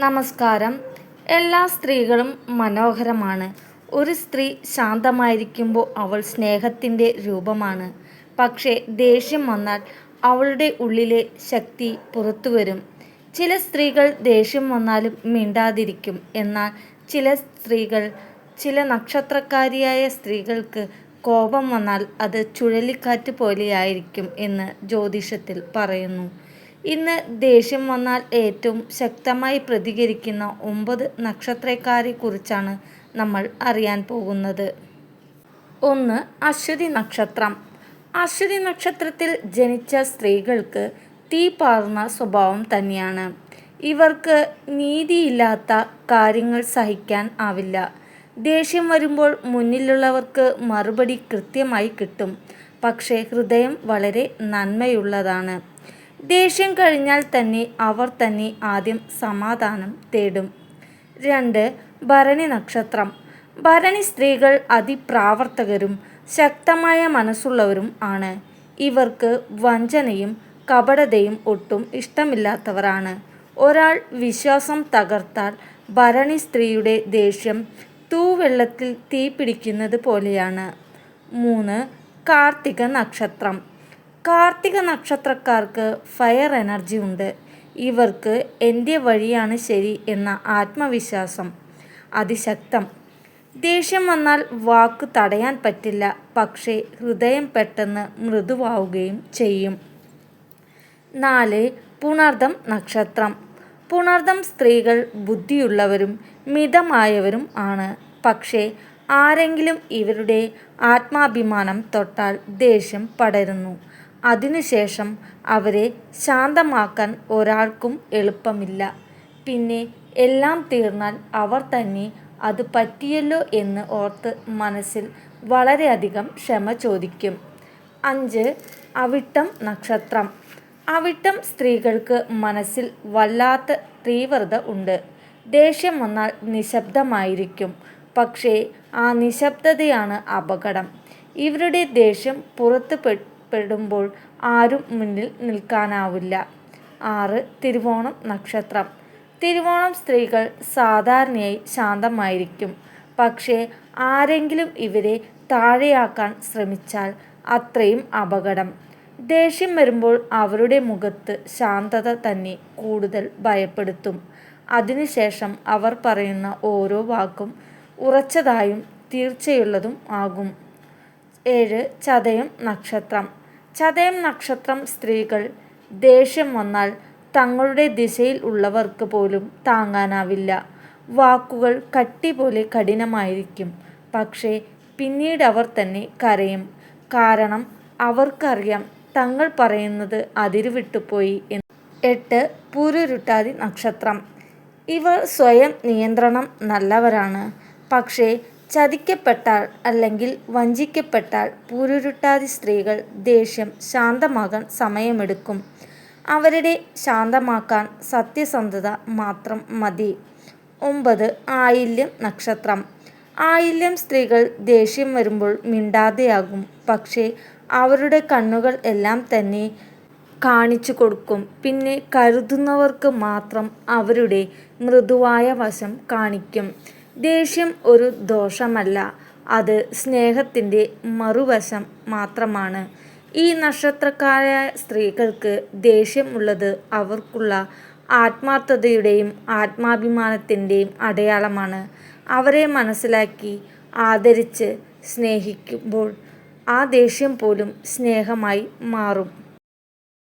നമസ്കാരം. എല്ലാ സ്ത്രീകളും മനോഹരമാണ്. ഒരു സ്ത്രീ ശാന്തമായിരിക്കുമ്പോൾ അവൾ സ്നേഹത്തിൻ്റെ രൂപമാണ്. പക്ഷേ ദേഷ്യം വന്നാൽ അവളുടെ ഉള്ളിലെ ശക്തി പുറത്തുവരും. ചില സ്ത്രീകൾ ദേഷ്യം വന്നാലും മിണ്ടാതിരിക്കും. എന്നാൽ ചില നക്ഷത്രക്കാരിയായ സ്ത്രീകൾക്ക് കോപം വന്നാൽ അത് ചുഴലിക്കാറ്റ് പോലെയായിരിക്കും എന്ന് ജ്യോതിഷത്തിൽ പറയുന്നു. ഇന്ന് ദേഷ്യം വന്നാൽ ഏറ്റവും ശക്തമായി പ്രതികരിക്കുന്ന 9 നക്ഷത്രക്കാരെ കുറിച്ചാണ് നമ്മൾ അറിയാൻ പോകുന്നത്. 1. അശ്വതി നക്ഷത്രം. അശ്വതി നക്ഷത്രത്തിൽ ജനിച്ച സ്ത്രീകൾക്ക് തീപാറുന്ന സ്വഭാവം തന്നെയാണ്. ഇവർക്ക് നീതിയില്ലാത്ത കാര്യങ്ങൾ സഹിക്കാൻ ആവില്ല. ദേഷ്യം വരുമ്പോൾ മുന്നിലുള്ളവർക്ക് മറുപടി കൃത്യമായി കിട്ടും. പക്ഷേ ഹൃദയം വളരെ നന്മയുള്ളതാണ്. ദേഷ്യം കഴിഞ്ഞാൽ അവർ തന്നെ ആദ്യം സമാധാനം തേടും. 2. ഭരണി നക്ഷത്രം. ഭരണി സ്ത്രീകൾ അതിപ്രാവർത്തകരും ശക്തമായ മനസ്സുള്ളവരും ആണ്. ഇവർക്ക് വഞ്ചനയും കപടതയും ഒട്ടും ഇഷ്ടമില്ലാത്തവരാണ്. ഒരാൾ വിശ്വാസം തകർത്താൽ ഭരണി സ്ത്രീയുടെ ദേഷ്യം തൂവെള്ളത്തിൽ തീ പിടിക്കുന്നത് പോലെയാണ്. 3. കാർത്തിക നക്ഷത്രം. കാർത്തിക നക്ഷത്രക്കാർക്ക് ഫയർ എനർജി ഉണ്ട്. ഇവർക്ക് എൻ്റെ വഴിയാണ് ശരി എന്ന ആത്മവിശ്വാസം അതിശക്തം. ദേഷ്യം വന്നാൽ വാക്ക് തടയാൻ പറ്റില്ല. പക്ഷേ ഹൃദയം പെട്ടെന്ന് മൃദുവാവുകയും ചെയ്യും. 4. പുണർദം നക്ഷത്രം. പുണർദം സ്ത്രീകൾ ബുദ്ധിയുള്ളവരും മിതമായവരും ആണ്. പക്ഷേ ആരെങ്കിലും ഇവരുടെ ആത്മാഭിമാനം തൊട്ടാൽ ദേഷ്യം പടരുന്നു. അതിനുശേഷം അവരെ ശാന്തമാക്കാൻ ഒരാൾക്കും എളുപ്പമില്ല. പിന്നെ എല്ലാം തീർന്നാൽ അവർ തന്നെ അത് പറ്റിയല്ലോ എന്ന് ഓർത്ത് മനസ്സിൽ വളരെയധികം ക്ഷമ ചോദിക്കും. 5. അവിട്ടം നക്ഷത്രം. അവിട്ടം സ്ത്രീകൾക്ക് മനസ്സിൽ വല്ലാത്ത തീവ്രത ഉണ്ട്. ദേഷ്യം വന്നാൽ നിശബ്ദമായിരിക്കും. പക്ഷേ ആ നിശബ്ദതയാണ് അപകടം. ഇവരുടെ ദേഷ്യം പുറത്തുപെടുമ്പോൾ ആരും മുന്നിൽ നിൽക്കാനാവില്ല. 6. തിരുവോണം നക്ഷത്രം. തിരുവോണം സ്ത്രീകൾ സാധാരണയായി ശാന്തമായിരിക്കും. പക്ഷേ ആരെങ്കിലും ഇവരെ താഴെയാക്കാൻ ശ്രമിച്ചാൽ അത്രയും അപകടം. ദേഷ്യം വരുമ്പോൾ അവരുടെ മുഖത്ത് ശാന്തത തന്നെ കൂടുതൽ ഭയപ്പെടുത്തും. അതിനുശേഷം അവർ പറയുന്ന ഓരോ വാക്കും ഉറച്ചതായും തീർച്ചയുള്ളതും ആകും. 7. ചതയം നക്ഷത്രം. ചതയം നക്ഷത്രം സ്ത്രീകൾ ദേഷ്യം വന്നാൽ തങ്ങളുടെ ദിശയിൽ ഉള്ളവർക്ക് പോലും താങ്ങാനാവില്ല. വാക്കുകൾ കട്ടി പോലെ കഠിനമായിരിക്കും. പക്ഷേ പിന്നീട് അവർ തന്നെ കരയും. കാരണം അവർക്കറിയാം തങ്ങൾ പറയുന്നത് അതിരുവിട്ടുപോയി എന്ന്. 8. പൂരുരുട്ടാതി നക്ഷത്രം. ഇവർ സ്വയം നിയന്ത്രണം നല്ലവരാണ്. പക്ഷേ ചതിക്കപ്പെട്ടാൽ അല്ലെങ്കിൽ വഞ്ചിക്കപ്പെട്ടാൽ പൂരുരുട്ടാതി സ്ത്രീകൾ ദേഷ്യം ശാന്തമാകാൻ സമയമെടുക്കും. അവരുടെ ശാന്തമാക്കാൻ സത്യസന്ധത മാത്രം മതി. 9. ആയില്യം നക്ഷത്രം. ആയില്യം സ്ത്രീകൾ ദേഷ്യം വരുമ്പോൾ മിണ്ടാതെയാകും. പക്ഷേ അവരുടെ കണ്ണുകൾ എല്ലാം തന്നെ കാണിച്ചു കൊടുക്കും. പിന്നെ കരുതുന്നവർക്ക് മാത്രം അവരുടെ മൃദുവായ വശം കാണിക്കും. ദേഷ്യം ഒരു ദോഷമല്ല, അത് സ്നേഹത്തിൻ്റെ മറുവശം മാത്രമാണ്. ഈ നക്ഷത്രക്കാരായ സ്ത്രീകൾക്ക് ദേഷ്യം ഉള്ളത് അവർക്കുള്ള ആത്മാർത്ഥതയുടെയും ആത്മാഭിമാനത്തിൻ്റെയും അടയാളമാണ്. അവരെ മനസ്സിലാക്കി ആദരിച്ച് സ്നേഹിക്കുമ്പോൾ ആ ദേഷ്യം പോലും സ്നേഹമായി മാറും.